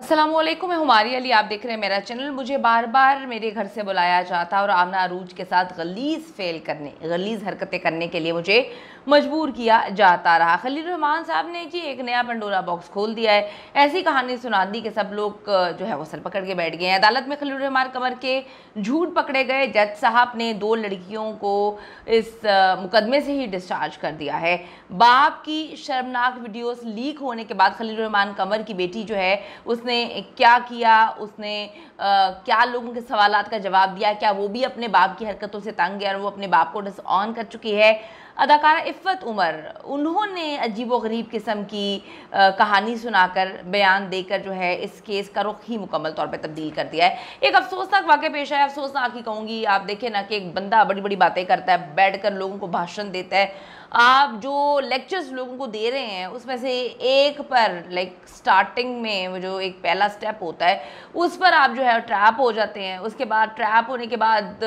अस्सलामुअलैकुम, मैं हुमारी अली। आप देख रहे हैं मेरा चैनल। मुझे बार बार मेरे घर से बुलाया जाता और आमना अरूज के साथ गलीज़ हरकतें करने के लिए मुझे मजबूर किया जाता रहा। खलील रहमान साहब ने जी एक नया पंडोरा बॉक्स खोल दिया है। ऐसी कहानी सुना दी कि सब लोग जो है वो सर पकड़ के बैठ गए हैं। अदालत में खलील रहमान कमर के झूठ पकड़े गए जज साहब ने 2 लड़कियों को इस मुकदमे से ही डिस्चार्ज कर दिया है। बाप की शर्मनाक वीडियोस लीक होने के बाद खलील रहमान कमर की बेटी जो है उसने क्या किया, उसने क्या लोगों के सवालात का जवाब दिया, क्या वो भी अपने बाप की हरकतों से तंग है और वो अपने बाप को डिसऑन कर चुकी है। अदाकारा इफ़्फ़त उमर, उन्होंने अजीबोगरीब किस्म की कहानी सुनाकर, बयान देकर जो है इस केस का रुख ही मुकम्मल तौर पे तब्दील कर दिया है। एक अफसोसनाक वाक़या पेश आया, अफसोसनाक ही कहूँगी। आप देखें ना कि एक बंदा बड़ी बड़ी बातें करता है, बैठकर लोगों को भाषण देता है। आप जो लेक्चर्स लोगों को दे रहे हैं उसमें से एक पर स्टार्टिंग में वो जो एक पहला स्टेप होता है उस पर आप जो है ट्रैप हो जाते हैं। उसके बाद ट्रैप होने के बाद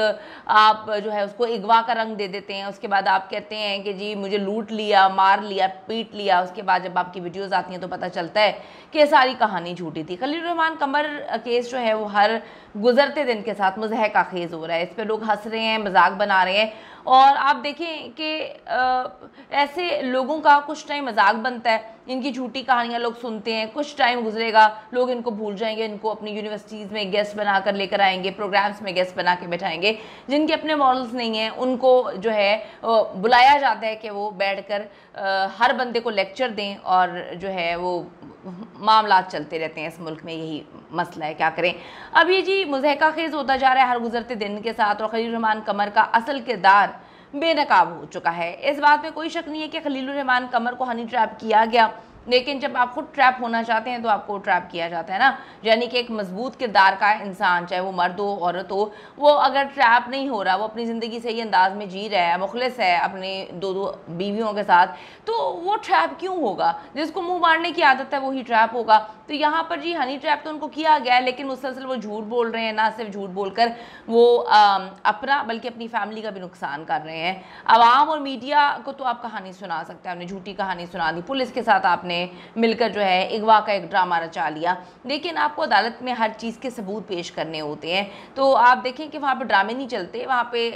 आप जो है उसको अगवा का रंग दे देते हैं। उसके बाद आप कहते हैं कि जी मुझे लूट लिया, मार लिया, पीट लिया। उसके बाद जब आपकी वीडियोस आती हैं तो पता चलता है कि सारी कहानी झूठी थी। खलील रहमान कमर केस जो है वो हर गुजरते दिन के साथ मुज़हका खेज़ हो रहा है। इस पर लोग हंस रहे हैं, मजाक बना रहे हैं। और आप देखें कि ऐसे लोगों का कुछ टाइम मजाक बनता है, इनकी झूठी कहानियाँ लोग सुनते हैं, कुछ टाइम गुजरेगा लोग इनको भूल जाएंगे, इनको अपनी यूनिवर्सिटीज़ में गेस्ट बनाकर लेकर आएंगे, प्रोग्राम्स में गेस्ट बना के बैठाएंगे। जिनके अपने मॉडल्स नहीं हैं उनको जो है बुलाया जाता है कि वो बैठकर हर बंदे को लेक्चर दें और जो है वो मामलात चलते रहते हैं। इस मुल्क में यही मसला है, क्या करें। अब ये जी मुज़हका खेज़ होता जा रहा है हर गुजरते दिन के साथ और खलील रहमान कमर का असल किरदार बेनकाब हो चुका है। इस बात में कोई शक नहीं है कि खलील रहमान कमर को हनी ट्रैप किया गया, लेकिन जब आप खुद ट्रैप होना चाहते हैं तो आपको ट्रैप किया जाता है ना। यानी कि एक मजबूत किरदार का इंसान, चाहे वो मर्द हो औरत हो, वो अगर ट्रैप नहीं हो रहा, वो अपनी ज़िंदगी सही अंदाज में जी रहा है, मुखलिस है अपने 2 बीवियों के साथ, तो वो ट्रैप क्यों होगा? जिसको मुंह मारने की आदत है वही ट्रैप होगा। तो यहाँ पर जी हनी ट्रैप तो उनको किया गया है, लेकिन मुसलसल वो झूठ बोल रहे हैं। ना सिर्फ झूठ बोलकर वो अपना बल्कि अपनी फैमिली का भी नुकसान कर रहे हैं। आवाम और मीडिया को तो आप कहानी सुना सकते हैं, आपने झूठी कहानी सुना दी, पुलिस के साथ आपने मिलकर जो है अगवा का एक ड्रामा रचा लिया, लेकिन आपको अदालत में हर चीज़ के सबूत पेश करने होते हैं। तो आप देखें कि वहाँ पे ड्रामे नहीं चलते, वहाँ पे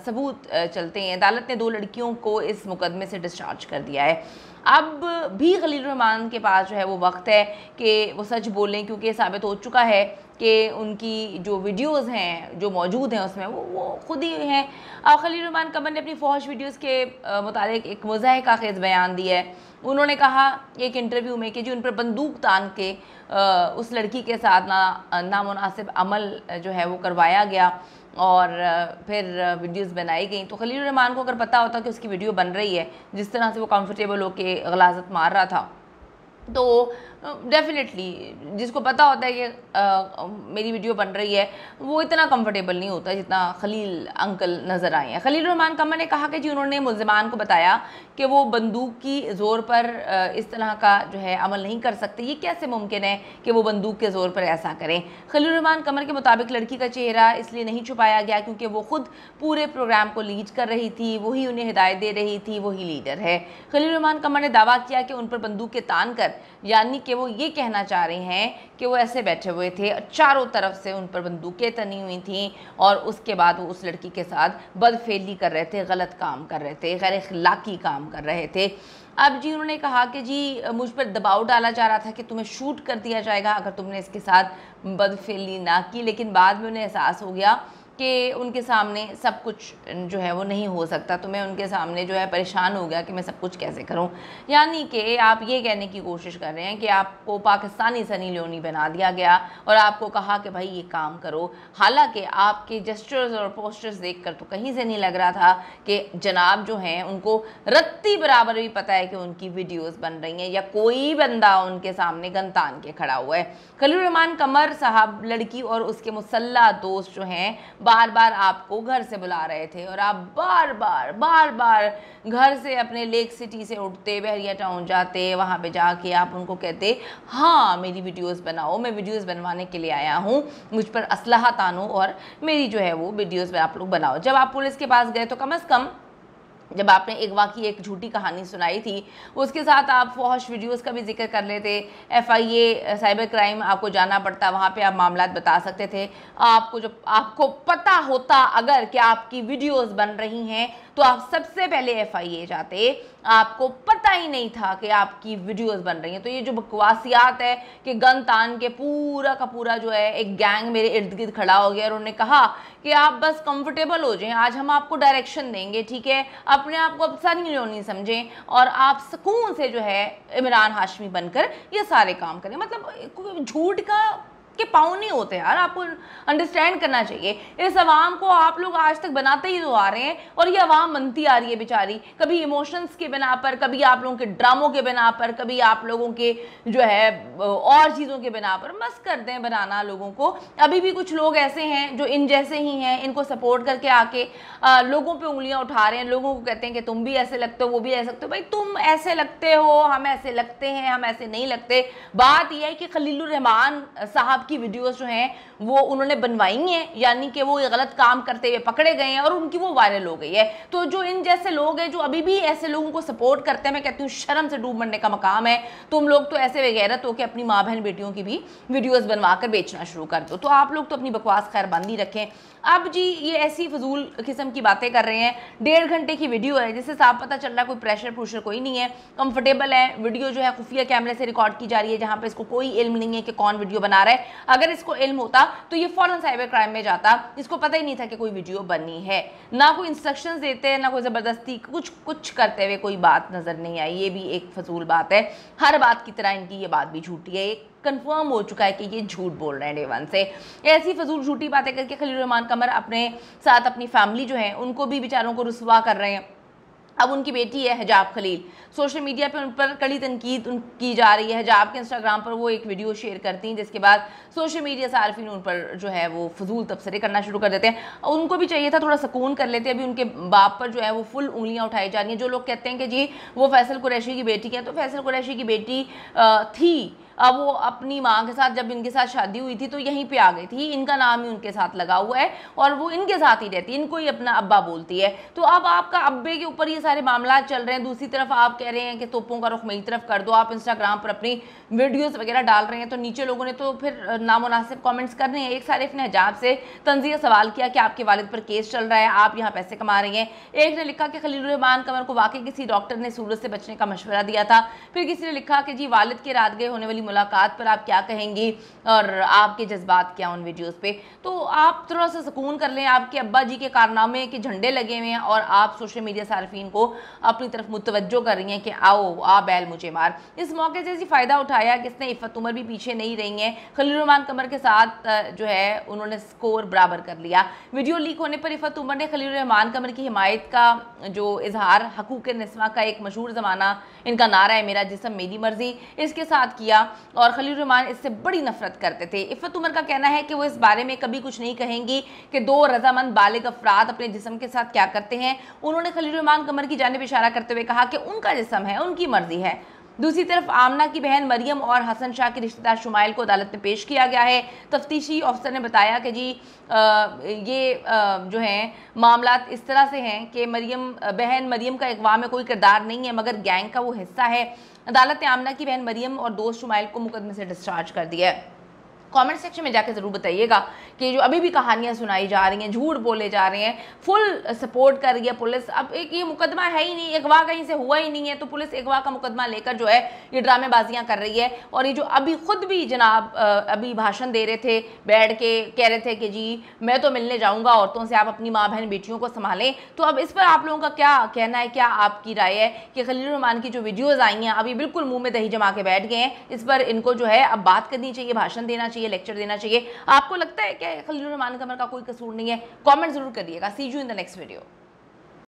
सबूत चलते हैं। अदालत ने 2 लड़कियों को इस मुकदमे से डिस्चार्ज कर दिया है। अब भी खलील रहमान के पास जो है वो वक्त है कि वो सच बोलें, क्योंकि साबित हो चुका है कि उनकी जो वीडियोस हैं जो मौजूद हैं उसमें वो खुद ही हैं। अब खलील रहमान कमर ने अपनी फौश वीडियोस के मुतालिक एक मुज़हका खेज़ बयान दिया है। उन्होंने कहा एक इंटरव्यू में कि जी उन पर बंदूक तान के उस लड़की के साथ नामुनासिब अमल जो है वो करवाया गया और फिर वीडियोस बनाई गई। तो खलील रहमान को अगर पता होता कि उसकी वीडियो बन रही है, जिस तरह से वो कंफर्टेबल होके गलाजत मार रहा था, तो डेफिनेटली जिसको पता होता है कि मेरी वीडियो बन रही है वो इतना कंफर्टेबल नहीं होता जितना खलील अंकल नज़र आए हैं। खलील रहमान कमर ने कहा कि जी उन्होंने मुल्ज़िमान को बताया कि वो बंदूक की ज़ोर पर इस तरह का जो है अमल नहीं कर सकते। ये कैसे मुमकिन है कि वो बंदूक के ज़ोर पर ऐसा करें? खलील रहमान कमर के मुताबिक लड़की का चेहरा इसलिए नहीं छुपाया गया क्योंकि वो खुद पूरे प्रोग्राम को लीड कर रही थी, वही उन्हें हिदायत दे रही थी, वही लीडर है। खलील रहमान कमर ने दावा किया कि उन पर बंदूकें तान कर, यानी कि वो ये कहना चाह रहे हैं कि वो ऐसे बैठे हुए थे, चारों तरफ से उन पर बंदूकें तनी हुई थीं और उसके बाद वो उस लड़की के साथ बदफेली कर रहे थे, गलत काम कर रहे थे, गैर अखलाकी काम कर रहे थे। अब जी उन्होंने कहा कि जी मुझ पर दबाव डाला जा रहा था कि तुम्हें शूट कर दिया जाएगा अगर तुमने इसके साथ बदफेली ना की, लेकिन बाद में उन्हें एहसास हो गया कि उनके सामने सब कुछ जो है वो नहीं हो सकता। तो मैं उनके सामने जो है परेशान हो गया कि मैं सब कुछ कैसे करूं। यानी कि आप ये कहने की कोशिश कर रहे हैं कि आपको पाकिस्तानी सनी लियोनी बना दिया गया और आपको कहा कि भाई ये काम करो। हालांकि आपके जेस्चर्स और पोस्टर्स देखकर तो कहीं से नहीं लग रहा था कि जनाब जो हैं उनको रत्ती बराबर भी पता है कि उनकी वीडियोज़ बन रही हैं या कोई बंदा उनके सामने गन तान के खड़ा हुआ है। खलील रहमान कमर साहब लड़की और उसके मुसल्ला दोस्त जो हैं बार बार आपको घर से बुला रहे थे और आप बार बार घर से अपने लेक सिटी से उठते, बहरिया टाउन जाते, वहाँ पे जाके आप उनको कहते हाँ मेरी वीडियोस बनाओ, मैं वीडियोस बनवाने के लिए आया हूँ, मुझ पर असलहा तानो और मेरी जो है वो वीडियोस आप लोग बनाओ। जब आप पुलिस के पास गए तो कम से कम जब आपने अगवा की एक झूठी कहानी सुनाई थी, उसके साथ आप फौहश वीडियोस का भी जिक्र कर लेते, FIA साइबर क्राइम आपको जाना पड़ता, वहाँ पे आप मामलात बता सकते थे। आपको पता होता अगर कि आपकी वीडियोस बन रही हैं तो आप सबसे पहले FIA जाते, आपको पता ही नहीं था कि आपकी वीडियोस बन रही हैं। तो ये जो बकवासियात है कि गन तान के पूरा का पूरा जो है एक गैंग मेरे इर्द गिर्द खड़ा हो गया और उन्होंने कहा कि आप बस कंफर्टेबल हो जाएं, आज हम आपको डायरेक्शन देंगे, ठीक है, अपने आप को अफसर नहीं समझें और आप सुकून से जो है इमरान हाशमी बनकर ये सारे काम करें। मतलब झूठ के पाँव नहीं होते यार, आपको अंडरस्टैंड करना चाहिए। इस अवाम को आप लोग आज तक बनाते ही तो आ रहे हैं और ये अवाम बनती आ रही है बेचारी, कभी इमोशंस के बिना पर, कभी आप लोगों के ड्रामों के बिना पर, कभी आप लोगों के जो है और चीज़ों के बिना पर। बस कर दें बनाना लोगों को। अभी भी कुछ लोग ऐसे हैं जो इन जैसे ही हैं, इनको सपोर्ट करके आके लोगों पे उंगलियां उठा रहे हैं, लोगों को कहते हैं कि तुम भी ऐसे लगते हो, वो भी ऐसे लगते हो। भाई तुम ऐसे लगते हो, हम ऐसे लगते हैं, हम ऐसे नहीं लगते। बात यह है कि खलीलुर रहमान साहब की वीडियोस जो हैं वो उन्होंने बनवाई हैं, यानी कि वो गलत काम करते हुए पकड़े गए हैं और उनकी वो वायरल हो गई है। तो जो इन जैसे लोग हैं जो अभी भी ऐसे लोगों को सपोर्ट करते हैं, मैं कहती हूँ शर्म से डूब मरने का मकाम है। तुम लोग तो ऐसे बेगैरत हो कि अपनी माँ बहन बेटियों की भी वीडियोस बनवा कर बेचना शुरू कर दो। तो आप लोग तो अपनी बकवास खैर बंद ही रखें। अब जी ये ऐसी फजूल किस्म की बातें कर रहे हैं, 1.5 घंटे की वीडियो है जिससे साफ पता चल रहा है कोई प्रेशर कोई नहीं है, कंफर्टेबल है। वीडियो जो है खुफिया कैमरे से रिकॉर्ड की जा रही है जहाँ पे इसको कोई इल्म नहीं है कि कौन वीडियो बना रहा है। अगर इसको इल्म होता तो ये फौरन साइबर क्राइम में जाता, इसको पता ही नहीं था कि कोई वीडियो बनी है। ना कोई इंस्ट्रक्शंस देते हैं, ना कोई ज़बरदस्ती कुछ करते हुए कोई बात नज़र नहीं आई। ये भी एक फजूल बात है। हर बात की तरह इनकी ये बात भी झूठी है, कंफर्म हो चुका है कि ये झूठ बोल रहे हैं डे वन से। ऐसी फजूल झूठी बातें करके खलीलुर रहमान कमर अपने साथ अपनी फैमिली जो है उनको भी बेचारों को रुसवा कर रहे हैं। अब उनकी बेटी है हिजाब खलील, सोशल मीडिया पे उन पर कड़ी तनकीद की जा रही है। हिजाब के इंस्टाग्राम पर वो एक वीडियो शेयर करती हैं जिसके बाद सोशल मीडिया सार्फिन उन पर जो है वो फजूल तबसरे करना शुरू कर देते हैं। उनको भी चाहिए था थोड़ा सुकून कर लेते। अभी उनके बाप पर जो है वो फुल उंगलियां उठाई जा रही हैं। जो लोग कहते हैं कि जी वो फैसल कुरैशी की बेटी है, तो फैसल कुरैशी की बेटी थी, अब वो अपनी माँ के साथ जब इनके साथ शादी हुई थी तो यहीं पे आ गई थी, इनका नाम ही उनके साथ लगा हुआ है और वो इनके साथ ही रहती है, इनको ही अपना अब्बा बोलती है। तो अब आपका अब्बे के ऊपर ये सारे मामला चल रहे हैं। दूसरी तरफ आप कह रहे हैं कि तोपों का रुख मेरी तरफ कर दो, आप इंस्टाग्राम पर अपनी वीडियोस वगैरह डाल रहे हैं, तो नीचे लोगों ने तो फिर नामुनासिब कमेंट्स करने हैं। एक सारिफ ने हिजाब से तंज़िया सवाल किया कि आपके वालिद पर केस चल रहा है, आप यहाँ पैसे कमा रही हैं। एक ने लिखा कि खलीलुर रहमान कमर को वाकई किसी डॉक्टर ने सूरज से बचने का मशवरा दिया था। फिर किसी ने लिखा कि जी वालिद के रात गए होने वाली मुलाकात पर आप क्या कहेंगी और आपके जज्बात क्या उन वीडियोस पे। तो आप थोड़ा सा सुकून कर लें, आपके अब्बा जी के कारनामे के झंडे लगे हुए हैं और आप सोशल मीडिया सार्फिन को अपनी तरफ मुतवज्जो कर रही हैं कि आओ आ बैल मुझे मार। इस मौके से इसी फ़ायदा उठाया कि इसने इफ़त उमर भी पीछे नहीं रही हैं, खलीलुर रहमान कमर के साथ जो है उन्होंने स्कोर बराबर कर लिया। वीडियो लीक होने पर इफ़त उमर ने खलीलुर रहमान कमर की हिमायत का जो इजहार हकूक़ निस्वा का एक मशहूर ज़माना इनका नारा है मेरा जिस्म मेरी मर्जी, इसके साथ किया और खलीलुर रहमान इससे बड़ी नफरत करते थे। इफ़त उमर का कहना है कि वो इस बारे में कभी कुछ नहीं कहेंगी कि दो रजामंद बालिग अफराद अपने जिस्म के साथ क्या करते हैं। उन्होंने खलीलुर रहमान कमर की जानिब इशारा करते हुए कहा कि उनका जिस्म है, उनकी मर्जी है। दूसरी तरफ आमना की बहन मरियम और हसन शाह के रिश्तेदार शुमाइल को अदालत में पेश किया गया है। तफ्तीशी अफसर ने बताया कि जी ये जो हैं मामलात इस तरह से हैं कि बहन मरियम का अगवा में कोई किरदार नहीं है मगर गैंग का वो हिस्सा है। अदालत ने आमना की बहन मरियम और दोस्त शुमाइल को मुकदमे से डिस्चार्ज कर दिया है। कमेंट सेक्शन में जाकर ज़रूर बताइएगा कि जो अभी भी कहानियां सुनाई जा रही हैं, झूठ बोले जा रहे हैं, फुल सपोर्ट कर रही है पुलिस। अब एक ये मुकदमा है ही नहीं, अगवा कहीं से हुआ ही नहीं है, तो पुलिस अगवा का मुकदमा लेकर जो है ये ड्रामेबाजियां कर रही है। और ये जो अभी खुद भी जनाब अभी भाषण दे रहे थे, बैठ के कह रहे थे कि जी मैं तो मिलने जाऊँगा औरतों से, आप अपनी माँ बहन बेटियों को संभालें। तो अब इस पर आप लोगों का क्या कहना है, क्या आपकी राय है कि खलीलुर रहमान की जो वीडियोज़ आई हैं अभी बिल्कुल मुँह में दही जमा के बैठ गए हैं, इस पर इनको जो है अब बात करनी चाहिए, भाषण देना चाहिए, लेक्चर देना चाहिए। आपको लगता है कि खलीलुर रहमान कमर का कोई कसूर नहीं है? कमेंट जरूर करिएगा। See you in the next video.